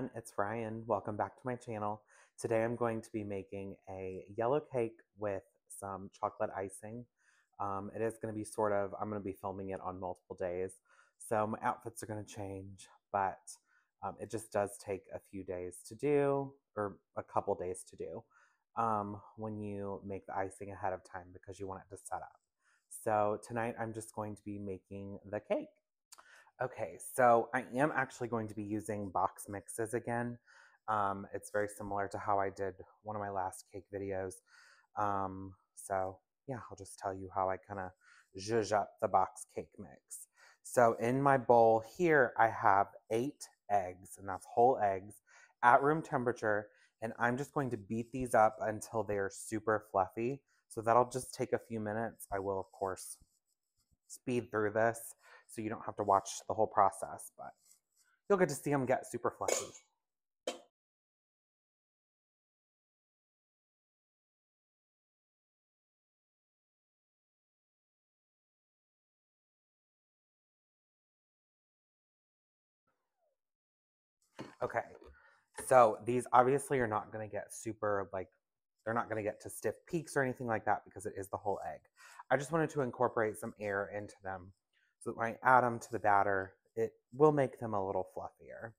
everyone, it's Ryan. Welcome back to my channel. Today I'm going to be making a yellow cake with some chocolate icing. It is going to be I'm going to be filming it on multiple days, so my outfits are going to change, but it just does take a few days to do, or a couple days to do, when you make the icing ahead of time because you want it to set up. So tonight I'm just going to be making the cake. Okay, so I am actually going to be using box mixes again. It's very similar to how I did one of my last cake videos. So yeah, I'll just tell you how I kind of zhuzh up the box cake mix. So in my bowl here, I have 8 eggs, and that's whole eggs at room temperature. And I'm just going to beat these up until they are super fluffy. So that'll just take a few minutes. I will, of course, speed through this so you don't have to watch the whole process, but you'll get to see them get super fluffy. Okay, so these obviously are not going to get super, they're not going to get to stiff peaks or anything like that because it is the whole egg. I just wanted to incorporate some air into them so that when I add them to the batter, it will make them a little fluffier.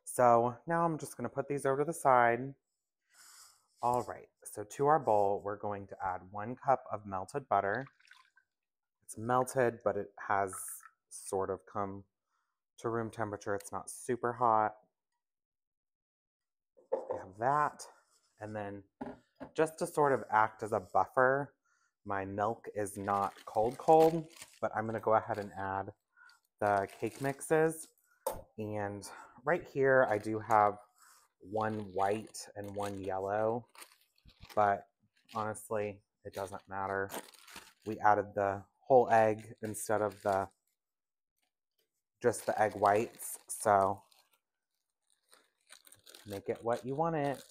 So now I'm just going to put these over to the side. All right, so to our bowl, we're going to add 1 cup of melted butter. It's melted, but it has sort of come to room temperature. It's not super hot. We have that. And then just to sort of act as a buffer, my milk is not cold, but I'm going to go ahead and add the cake mixes. And right here, I do have 1 white and 1 yellow, but honestly, it doesn't matter. We added the whole egg instead of just the egg whites, so make it what you want it.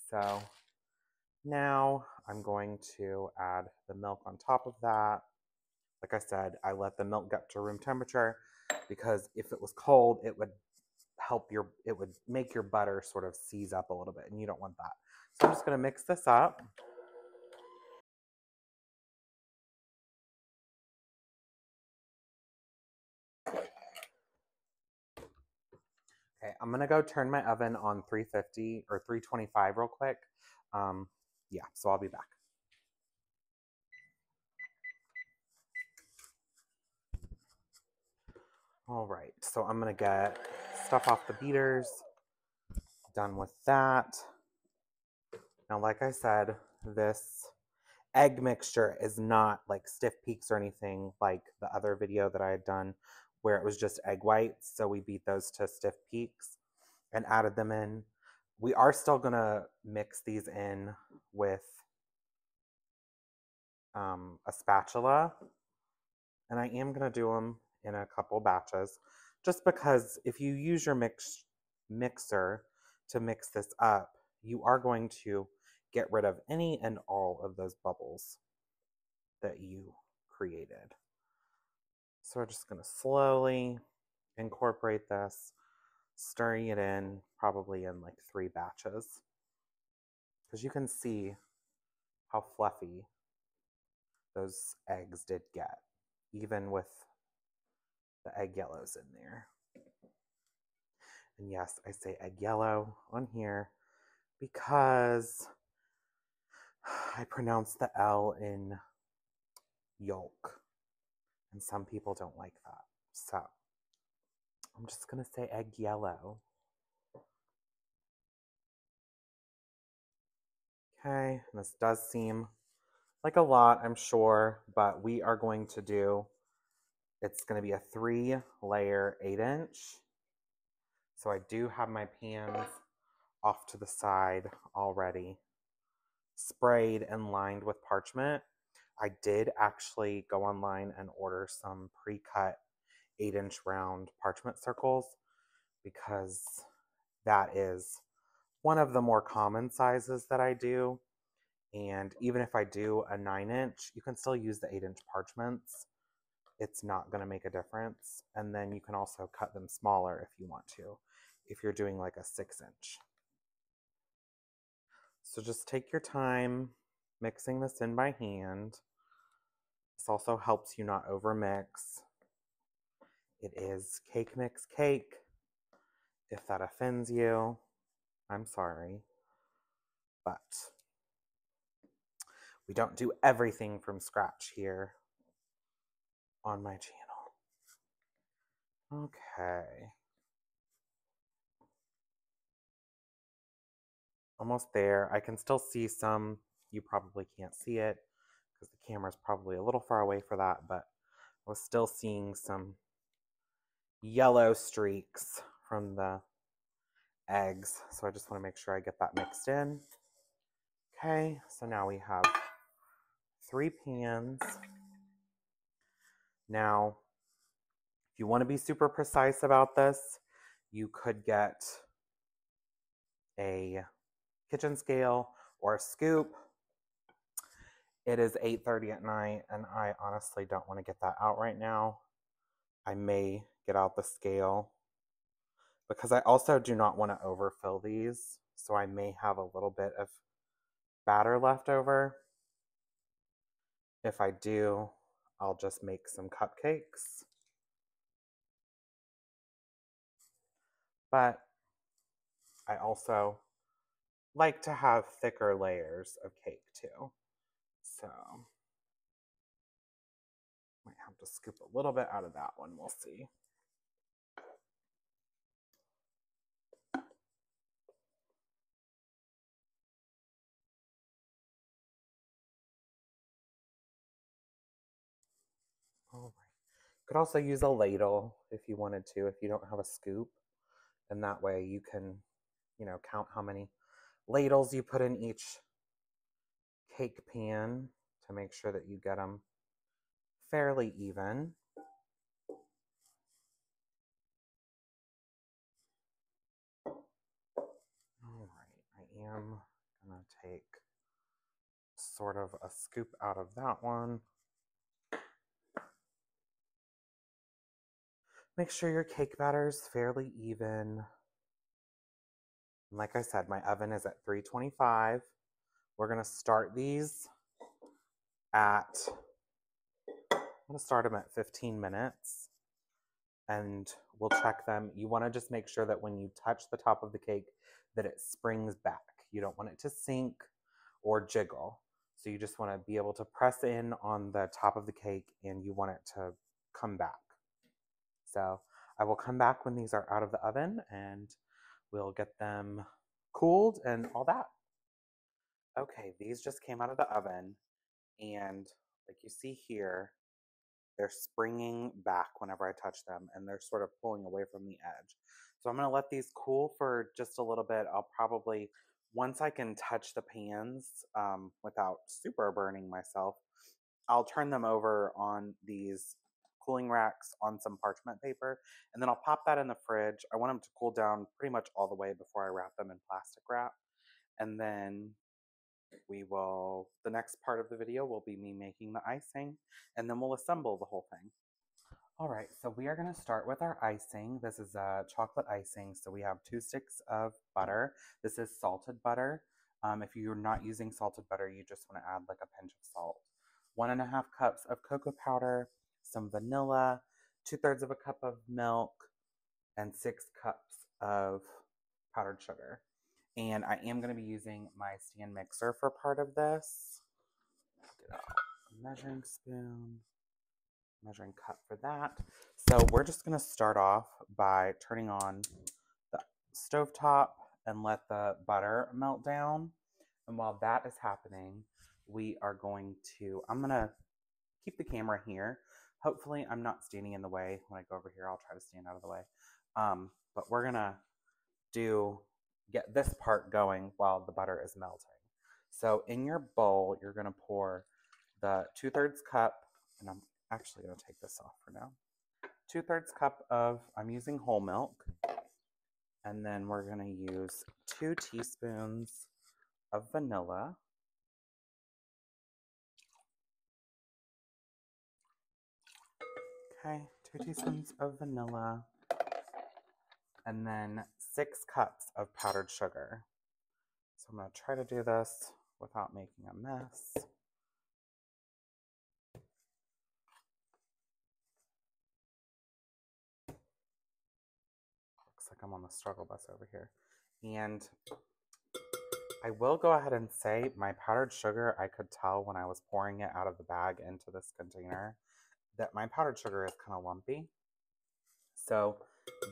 So now I'm going to add the milk on top of that. Like I said, I let the milk get to room temperature because if it was cold, it would make your butter sort of seize up a little bit, and you don't want that. So I'm just going to mix this up. Okay, I'm going to go turn my oven on 350 or 325 real quick. Yeah, so I'll be back. All right, so I'm going to get stuff off the beaters. Done with that. Now, like I said, this egg mixture is not like stiff peaks or anything like the other video that I had done where it was just egg whites. So we beat those to stiff peaks and added them in. We are still going to mix these in with a spatula, and I am going to do them in a couple batches just because if you use your mixer to mix this up, you are going to get rid of any and all of those bubbles that you created. So we're just going to slowly incorporate this, stirring it in, probably in like 3 batches, because you can see how fluffy those eggs did get, even with the egg yellows in there. And yes, I say egg yellow on here because I pronounce the L in yolk, and some people don't like that. So I'm just going to say egg yellow. Okay, and this does seem like a lot, I'm sure, but we are going to do, it's going to be a 3-layer 8-inch. So I do have my pans off to the side already, sprayed and lined with parchment. I did actually go online and order some pre-cut 8-inch round parchment circles because that is one of the more common sizes that I do. And even if I do a 9-inch, you can still use the 8-inch parchments. it's not going to make a difference. And then you can also cut them smaller if you want to, if you're doing like a 6-inch. So just take your time mixing this in by hand. This also helps you not overmix. It is cake mix cake. If that offends you, I'm sorry. But we don't do everything from scratch here on my channel. Okay. Almost there. I can still see some. You probably can't see it because the camera's probably a little far away for that, but I was still seeing some yellow streaks from the eggs. So I just want to make sure I get that mixed in. Okay, so now we have 3 pans. Now, if you want to be super precise about this, you could get a kitchen scale or a scoop. It is 8:30 at night, and I honestly don't want to get that out right now. I may get out the scale because I also do not want to overfill these, so I may have a little bit of batter left over. If I do, I'll just make some cupcakes. But I also like to have thicker layers of cake too. So might have to scoop a little bit out of that one, we'll see. All right. You could also use a ladle if you wanted to, if you don't have a scoop. And that way you can, count how many ladles you put in each cake pan to make sure that you get them fairly even. All right, I am going to take sort of a scoop out of that one. Make sure your cake batter is fairly even. And like I said, my oven is at 325. We're going to start these at, I'm going to start them at 15 minutes. And we'll check them. You want to just make sure that when you touch the top of the cake that it springs back. You don't want it to sink or jiggle. So you just want to be able to press in on the top of the cake and you want it to come back. So I will come back when these are out of the oven and we'll get them cooled and all that. Okay, these just came out of the oven and like you see here, they're springing back whenever I touch them and they're sort of pulling away from the edge. So I'm going to let these cool for just a little bit. I'll probably, once I can touch the pans without super burning myself, I'll turn them over on these cooling racks on some parchment paper, and then I'll pop that in the fridge. I want them to cool down pretty much all the way before I wrap them in plastic wrap. And then the next part of the video will be me making the icing, and then we'll assemble the whole thing. All right, so we are going to start with our icing. This is a chocolate icing. So we have 2 sticks of butter. This is salted butter. If you're not using salted butter, you just want to add like a pinch of salt. 1.5 cups of cocoa powder, some vanilla, 2/3 of a cup of milk, and 6 cups of powdered sugar. And I am going to be using my stand mixer for part of this. Get out a measuring spoon, measuring cup for that. So we're just going to start off by turning on the stovetop and let the butter melt down. And while that is happening, I'm going to keep the camera here. Hopefully I'm not standing in the way. When I go over here, I'll try to stand out of the way. But we're going to get this part going while the butter is melting. So in your bowl, you're going to pour the 2/3 cup, and I'm actually going to take this off for now. 2/3 cup of, I'm using whole milk, and then we're going to use 2 teaspoons of vanilla. Okay, 2 teaspoons of vanilla, and then 6 cups of powdered sugar. So I'm going to try to do this without making a mess. Looks like I'm on the struggle bus over here. And I will go ahead and say my powdered sugar, I could tell when I was pouring it out of the bag into this container that my powdered sugar is kind of lumpy. So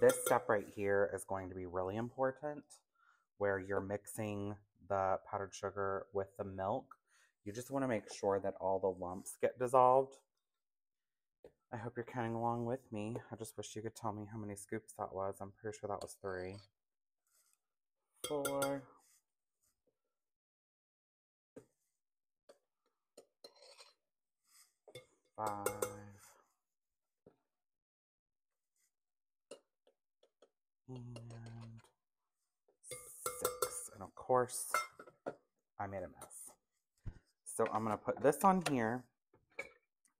this step right here is going to be really important where you're mixing the powdered sugar with the milk. You just want to make sure that all the lumps get dissolved. I hope you're counting along with me. I just wish you could tell me how many scoops that was. I'm pretty sure that was 3. 4. 5. And 6. And of course, I made a mess. So I'm going to put this on here,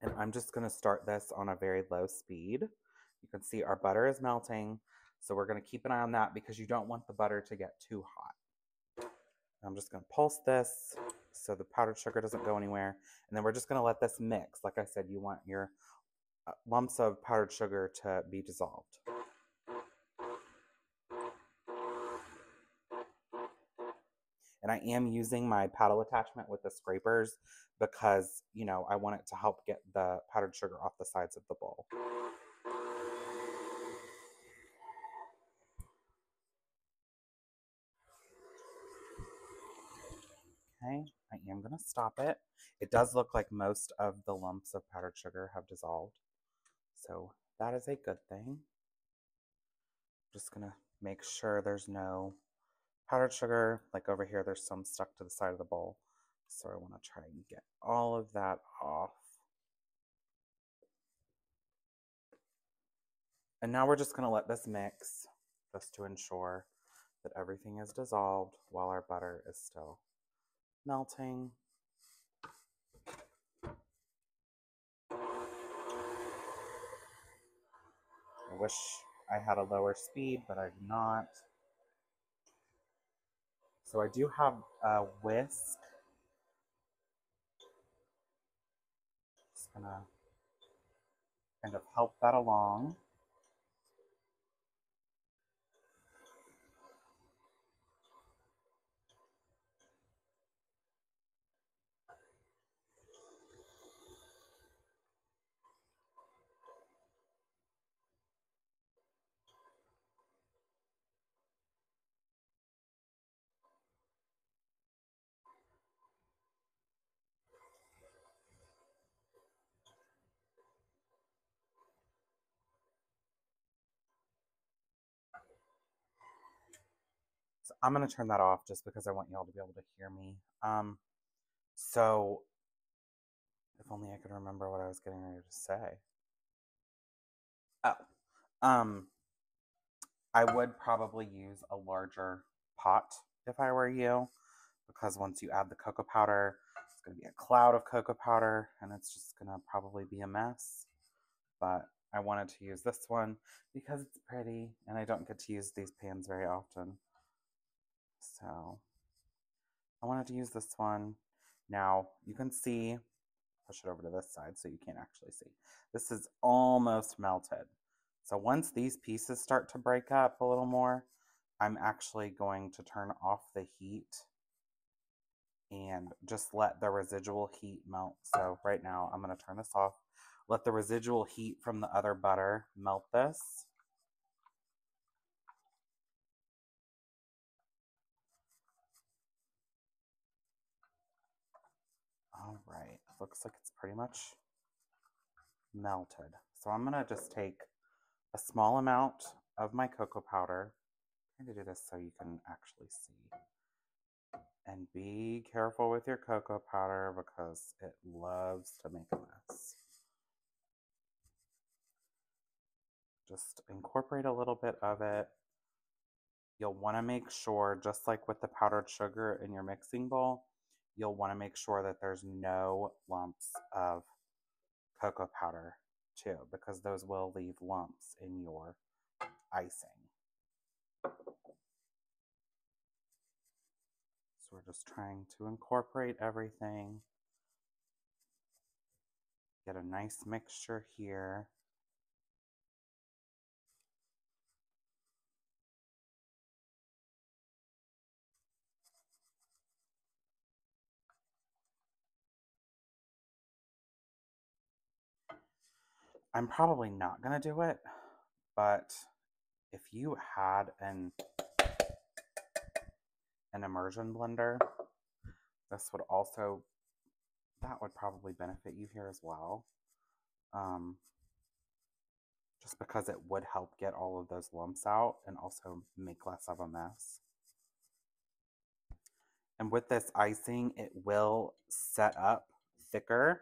and I'm just going to start this on a very low speed. You can see our butter is melting, so we're going to keep an eye on that because you don't want the butter to get too hot. I'm just going to pulse this so the powdered sugar doesn't go anywhere, and then we're just going to let this mix. Like I said, you want your lumps of powdered sugar to be dissolved. And I am using my paddle attachment with the scrapers because, you know, I want it to help get the powdered sugar off the sides of the bowl. Okay, I am going to stop it. It does look like most of the lumps of powdered sugar have dissolved. So that is a good thing. Just going to make sure there's no powdered sugar. Like over here, there's some stuck to the side of the bowl. So I want to try and get all of that off. And now we're just going to let this mix just to ensure that everything is dissolved while our butter is still melting. I wish I had a lower speed, but I do not. So I do have a whisk. Just gonna kind of help that along. So I'm gonna turn that off just because I want y'all to be able to hear me. So if only I could remember what I was getting ready to say. Oh, um, I would probably use a larger pot if I were you, because once you add the cocoa powder, it's going to be a cloud of cocoa powder and it's just going to probably be a mess. But I wanted to use this one because it's pretty and I don't get to use these pans very often. So I wanted to use this one. Now you can see, push it over to this side so you can't actually see. This is almost melted. So once these pieces start to break up a little more, I'm actually going to turn off the heat and just let the residual heat melt. So right now I'm going to turn this off. Let the residual heat from the other butter melt this. All right, looks like it's pretty much melted. So I'm going to just take a small amount of my cocoa powder. I'm going to do this so you can actually see. And be careful with your cocoa powder because it loves to make a mess. Just incorporate a little bit of it. You'll want to make sure, just like with the powdered sugar in your mixing bowl, you'll want to make sure that there's no lumps of cocoa powder too, because those will leave lumps in your icing. So we're just trying to incorporate everything. Get a nice mixture here. I'm probably not going to do it, but if you had an immersion blender, this would also, that would probably benefit you here as well. Just because it would help get all of those lumps out and also make less of a mess. And with this icing, it will set up thicker.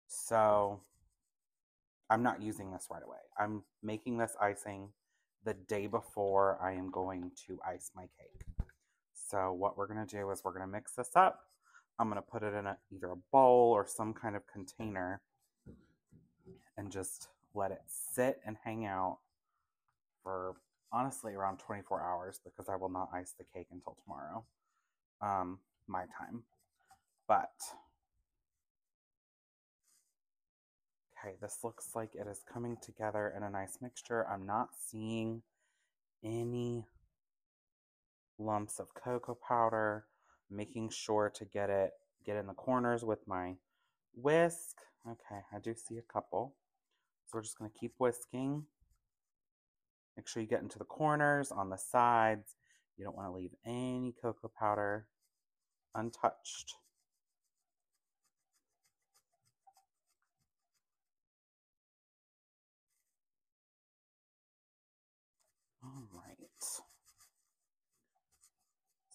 So I'm not using this right away. I'm making this icing the day before I am going to ice my cake. So what we're going to do is we're going to mix this up. I'm going to put it in either a bowl or some kind of container and just let it sit and hang out for honestly around 24 hours, because I will not ice the cake until tomorrow, my time. But okay, this looks like it is coming together in a nice mixture. I'm not seeing any lumps of cocoa powder. Making sure to get in the corners with my whisk. Okay, I do see a couple. So we're just going to keep whisking. Make sure you get into the corners, on the sides. You don't want to leave any cocoa powder untouched. All right.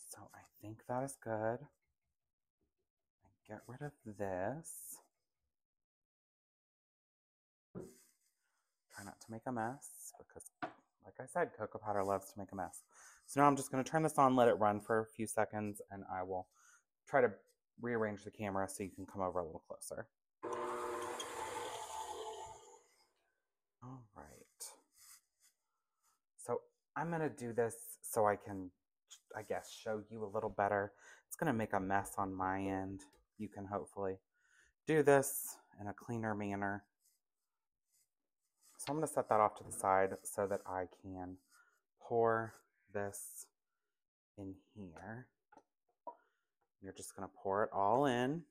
So I think that is good. Get rid of this. Try not to make a mess because, like I said, cocoa powder loves to make a mess. So now I'm just going to turn this on, let it run for a few seconds, and I will try to rearrange the camera so you can come over a little closer. All right. So I'm going to do this so I can, I guess, show you a little better. It's going to make a mess on my end. You can hopefully do this in a cleaner manner. So I'm going to set that off to the side so that I can pour this in here. You're just going to pour it all in.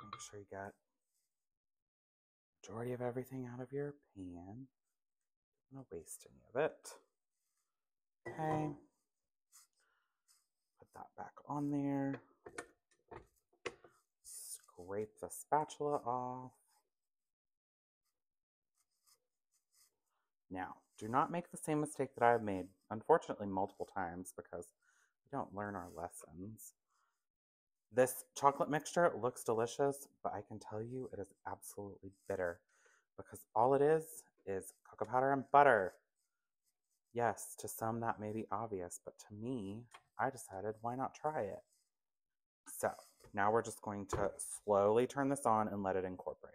Make sure you get the majority of everything out of your pan. Don't waste any of it. Okay. Put that back on there. Scrape the spatula off. Now, do not make the same mistake that I've made, unfortunately, multiple times because we don't learn our lessons. This chocolate mixture looks delicious, but I can tell you it is absolutely bitter because all it is cocoa powder and butter. Yes, to some that may be obvious, but to me, I decided why not try it? So now we're just going to slowly turn this on and let it incorporate.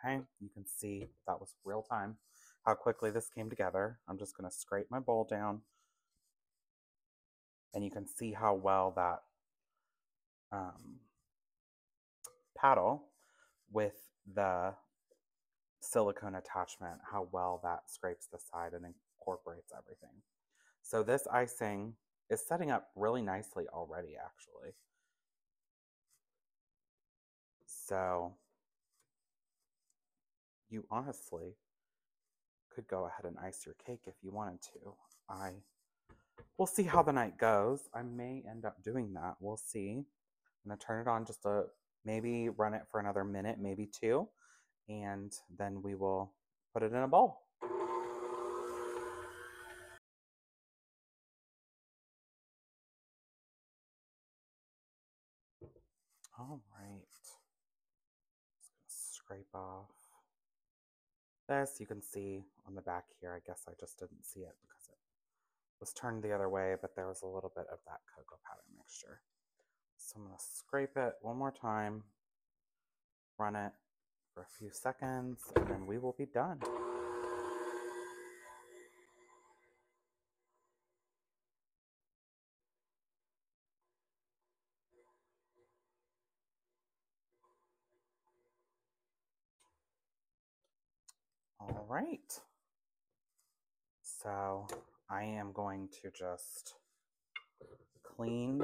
Okay, you can see that was real time, how quickly this came together. I'm just going to scrape my bowl down, and you can see how well that paddle with the silicone attachment, how well that scrapes the side and incorporates everything. So this icing is setting up really nicely already, actually. So you honestly could go ahead and ice your cake if you wanted to. We'll see how the night goes. I may end up doing that. We'll see. I'm going to turn it on just maybe run it for another minute, maybe two, and then we will put it in a bowl. All right. Just scrape off this. You can see on the back here, I guess I just didn't see it because it was turned the other way, but there was a little bit of that cocoa powder mixture. So I'm going to scrape it one more time, run it for a few seconds, and then we will be done. All right. So I am going to just clean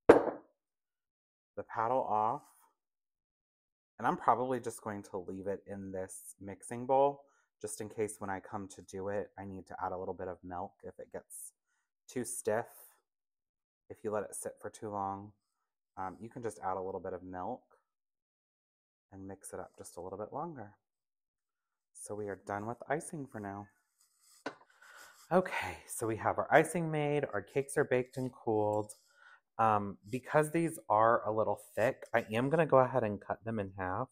the paddle off. And I'm probably just going to leave it in this mixing bowl just in case when I come to do it, I need to add a little bit of milk if it gets too stiff. If you let it sit for too long, you can just add a little bit of milk and mix it up just a little bit longer. So we are done with icing for now. Okay, so we have our icing made, our cakes are baked and cooled. Because these are a little thick, I am going to go ahead and cut them in half.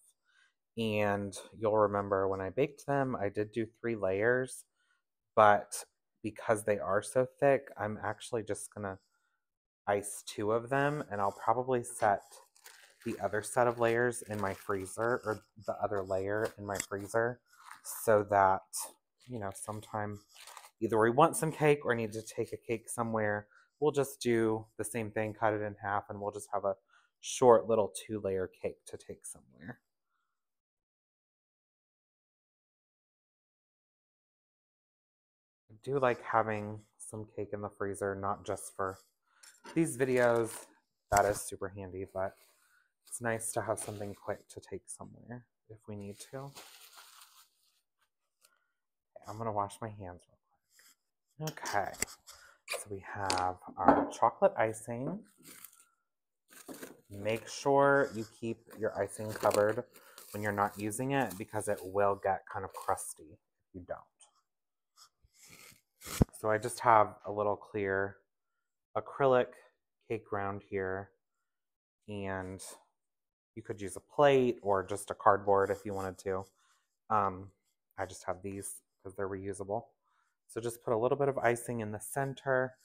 And you'll remember when I baked them, I did do 3 layers, but because they are so thick, I'm actually just going to ice 2 of them, and I'll probably set the other set of layers in my freezer, or the other layer in my freezer, so that, you know, sometime either we want some cake or need to take a cake somewhere, we'll just do the same thing, cut it in half, and we'll just have a short little 2-layer cake to take somewhere. I do like having some cake in the freezer, not just for these videos. That is super handy, but it's nice to have something quick to take somewhere if we need to. Okay, I'm going to wash my hands real quick. Okay, so we have our chocolate icing. Make sure you keep your icing covered when you're not using it because it will get kind of crusty if you don't. So I just have a little clear acrylic cake ground here, and you could use a plate or just a cardboard if you wanted to. I just have these because they're reusable. So just put a little bit of icing in the center,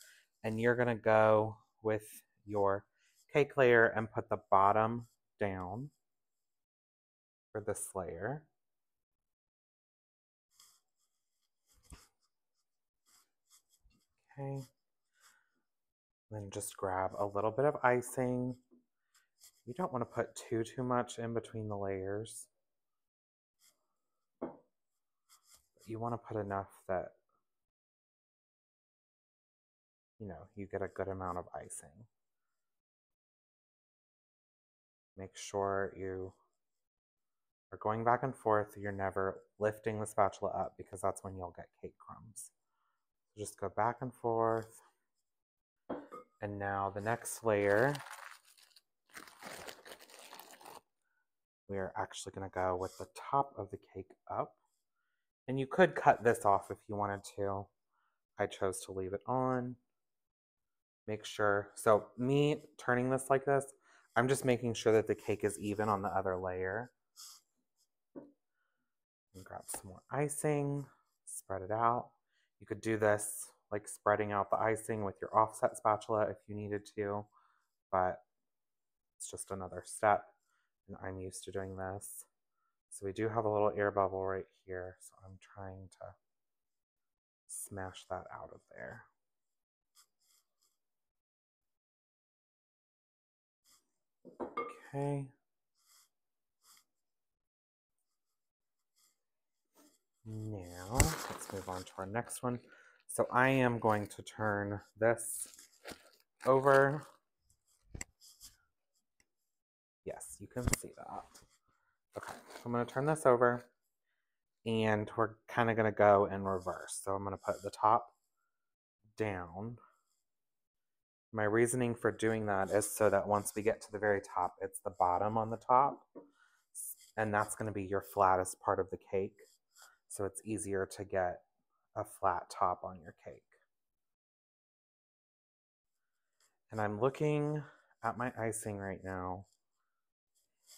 and you're going to go with your cake layer and put the bottom down for this layer. Okay. Then just grab a little bit of icing. You don't want to put too much in between the layers. You want to put enough that, you know, you get a good amount of icing. Make sure you are going back and forth. You're never lifting the spatula up because that's when you'll get cake crumbs. So just go back and forth. And now the next layer, we are actually going to go with the top of the cake up. And you could cut this off if you wanted to. I chose to leave it on. Make sure, so me turning this like this, I'm just making sure that the cake is even on the other layer. And grab some more icing, spread it out. You could do this like spreading out the icing with your offset spatula if you needed to, but it's just another step, and I'm used to doing this. So we do have a little air bubble right here, so I'm trying to smash that out of there. Okay. Now, let's move on to our next one. So I am going to turn this over. Yes, you can see that. Okay, so I'm going to turn this over, and we're kind of going to go in reverse. So I'm going to put the top down. My reasoning for doing that is so that once we get to the very top, it's the bottom on the top, and that's going to be your flattest part of the cake. so it's easier to get a flat top on your cake. And I'm looking at my icing right now,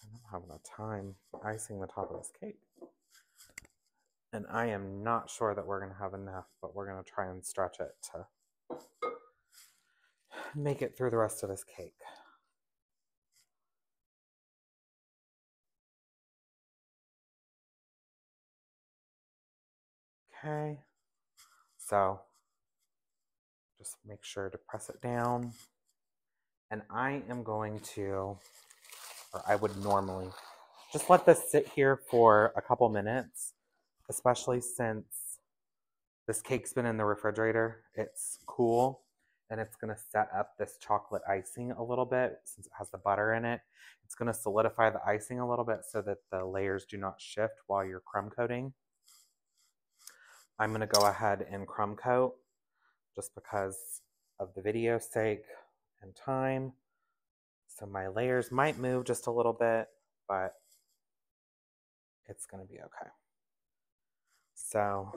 and I'm having a time icing the top of this cake. And I am not sure that we're going to have enough, but we're going to try and stretch it to make it through the rest of this cake. Okay, so just make sure to press it down. And I am going to, or I would normally, just let this sit here for a couple minutes, especially since this cake's been in the refrigerator. It's cool, and it's going to set up this chocolate icing a little bit since it has the butter in it. It's going to solidify the icing a little bit so that the layers do not shift while you're crumb coating. I'm going to go ahead and crumb coat just because of the video's sake and time. So my layers might move just a little bit, but it's going to be okay. So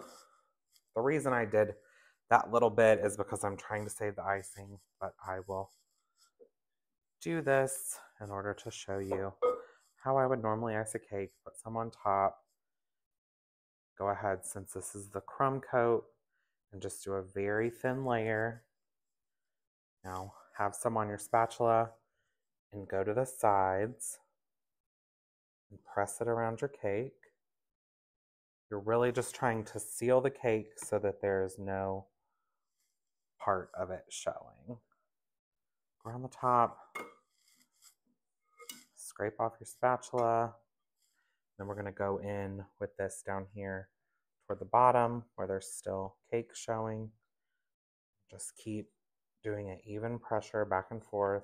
the reason I did that little bit is because I'm trying to save the icing, but I will do this in order to show you how I would normally ice a cake. Put some on top. Go ahead, since this is the crumb coat, and just do a very thin layer. Now have some on your spatula and go to the sides and press it around your cake. You're really just trying to seal the cake so that there's no part of it showing. Go around the top, scrape off your spatula. Then we're going to go in with this down here toward the bottom where there's still cake showing. Just keep doing an even pressure back and forth.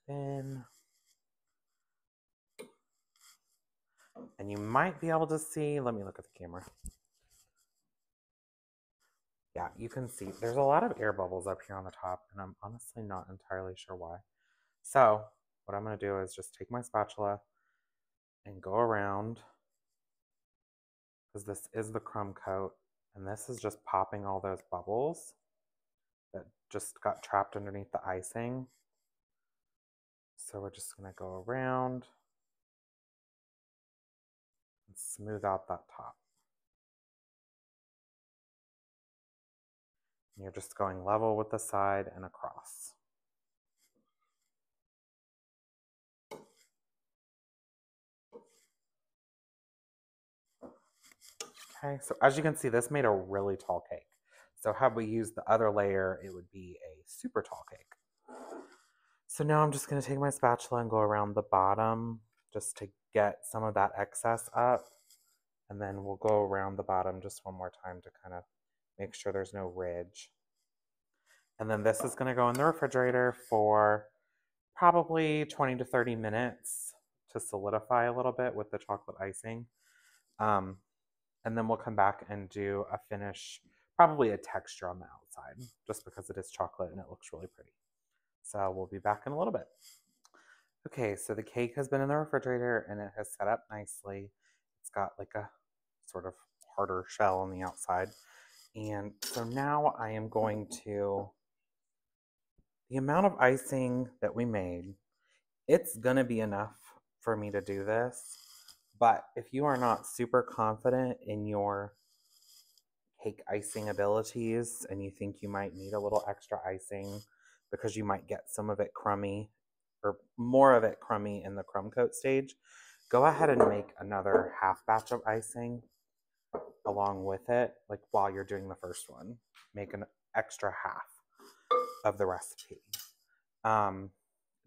Spin. And you might be able to see, let me look at the camera. Yeah, you can see there's a lot of air bubbles up here on the top, and I'm honestly not entirely sure why. So what I'm going to do is just take my spatula and go around, because this is the crumb coat, and this is just popping all those bubbles that just got trapped underneath the icing. So we're just going to go around and smooth out that top. And you're just going level with the side and across. Okay, so as you can see, this made a really tall cake. So had we used the other layer, it would be a super tall cake. So now I'm just going to take my spatula and go around the bottom just to get some of that excess up. And then we'll go around the bottom just one more time to kind of make sure there's no ridge. And then this is going to go in the refrigerator for probably 20 to 30 minutes to solidify a little bit with the chocolate icing. And then we'll come back and do a finish, probably a texture on the outside, just because it is chocolate and it looks really pretty. So we'll be back in a little bit. Okay, so the cake has been in the refrigerator and it has set up nicely. It's got like a sort of harder shell on the outside. And so now I am going to, the amount of icing that we made, it's gonna be enough for me to do this. But if you are not super confident in your cake icing abilities and you think you might need a little extra icing because you might get some of it crummy or more of it crummy in the crumb coat stage, go ahead and make another half batch of icing along with it, like while you're doing the first one. Make an extra half of the recipe.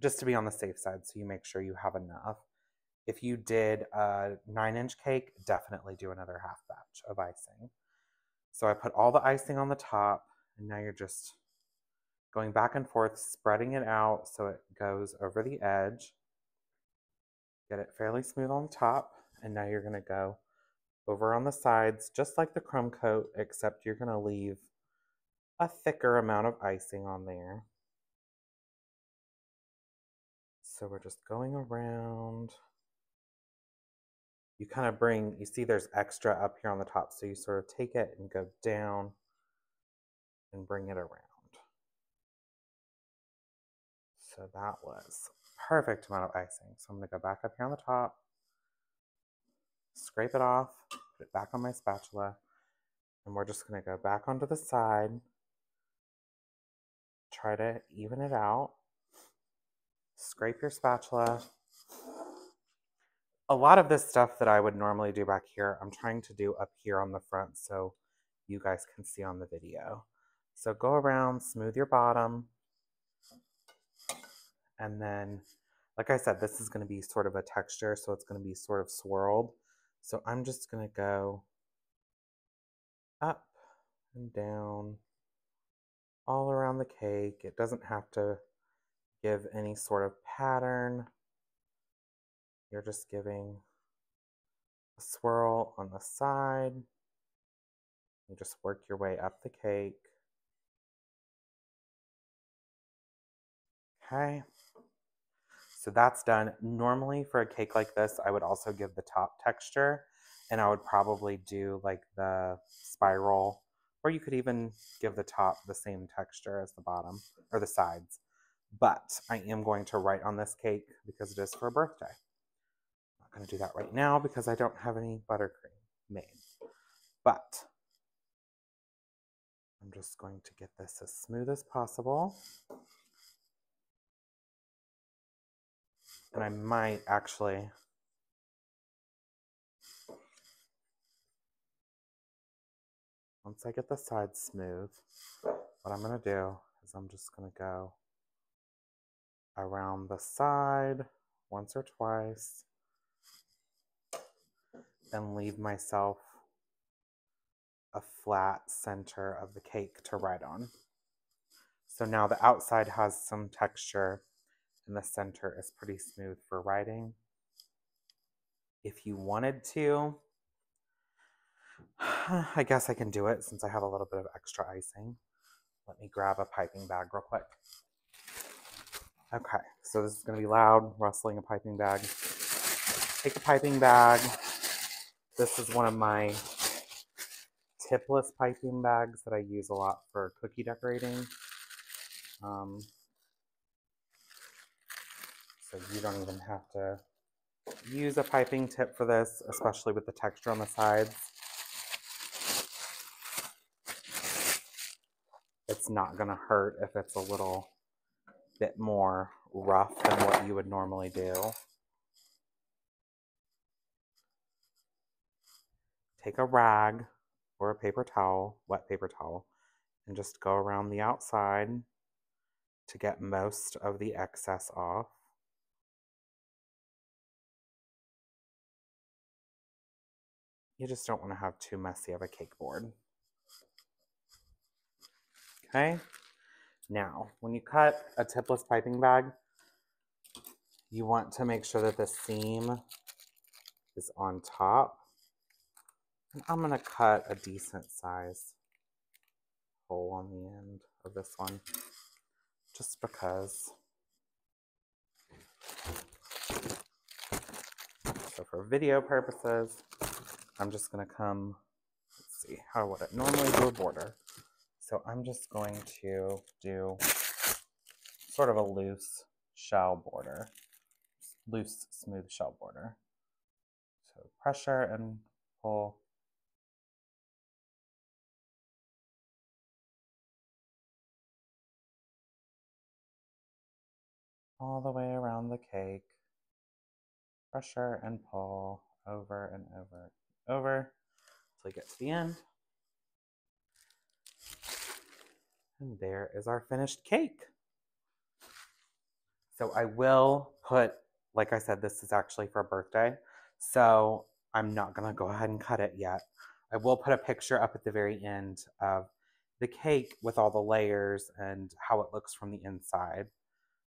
Just to be on the safe side, so you make sure you have enough. If you did a 9-inch cake, definitely do another half batch of icing. So I put all the icing on the top, and now you're just going back and forth, spreading it out so it goes over the edge. Get it fairly smooth on the top, and now you're going to go over on the sides, just like the crumb coat, except you're going to leave a thicker amount of icing on there. So we're just going around. You kind of you see there's extra up here on the top, so you sort of take it and go down and bring it around. So that was perfect amount of icing. So I'm going to go back up here on the top, scrape it off, put it back on my spatula, and we're just going to go back onto the side, try to even it out, scrape your spatula. A lot of this stuff that I would normally do back here, I'm trying to do up here on the front so you guys can see on the video. So go around, smooth your bottom, and then, like I said, this is going to be sort of a texture, so it's going to be sort of swirled. So I'm just going to go up and down all around the cake. It doesn't have to give any sort of pattern. You're just giving a swirl on the side. You just work your way up the cake. Okay. So that's done. Normally for a cake like this, I would also give the top texture, and I would probably do like the spiral, or you could even give the top the same texture as the bottom or the sides. But I am going to write on this cake because it is for a birthday. I'm not going to do that right now because I don't have any buttercream made. But I'm just going to get this as smooth as possible. And I might actually, once I get the sides smooth, what I'm going to do is I'm just going to go around the side once or twice and leave myself a flat center of the cake to write on. So now the outside has some texture and the center is pretty smooth for writing. If you wanted to, I guess I can do it since I have a little bit of extra icing. Let me grab a piping bag real quick. Okay, so this is going to be loud, rustling a piping bag. Take a piping bag. This is one of my tipless piping bags that I use a lot for cookie decorating. So you don't even have to use a piping tip for this, especially with the texture on the sides. It's not going to hurt if it's a little bit more rough than what you would normally do. Take a rag or a paper towel, wet paper towel, and just go around the outside to get most of the excess off. You just don't want to have too messy of a cake board. Okay, now when you cut a tipless piping bag, you want to make sure that the seam is on top. And I'm going to cut a decent size hole on the end of this one, just because. So for video purposes, I'm just going to come, let's see, how would it normally do a border? So I'm just going to do sort of a loose shell border, loose, smooth shell border. So pressure and pull. All the way around the cake. Pressure and pull over and over and over until you get to the end. And there is our finished cake. So I will put, like I said, this is actually for a birthday, so I'm not going to go ahead and cut it yet. I will put a picture up at the very end of the cake with all the layers and how it looks from the inside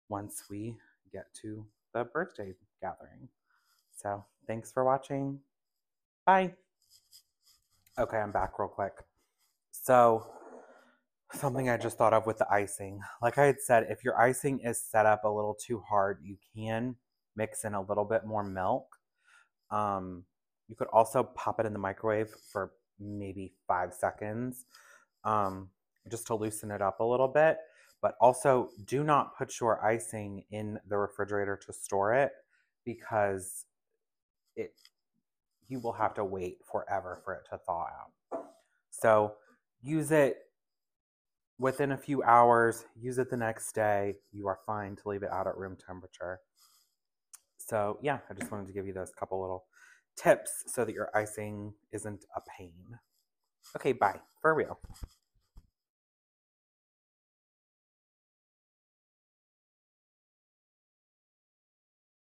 once we get to the birthday gathering. So thanks for watching. Bye. Okay, I'm back real quick. So Something I just thought of with the icing. Like I had said, if your icing is set up a little too hard, you can mix in a little bit more milk. Um, you could also pop it in the microwave for maybe 5 seconds, um, just to loosen it up a little bit. But also, do not put your icing in the refrigerator to store it because it you will have to wait forever for it to thaw out. So use it within a few hours, use it the next day. You are fine to leave it out at room temperature. So, yeah, I just wanted to give you those couple little tips so that your icing isn't a pain. Okay, bye. For real.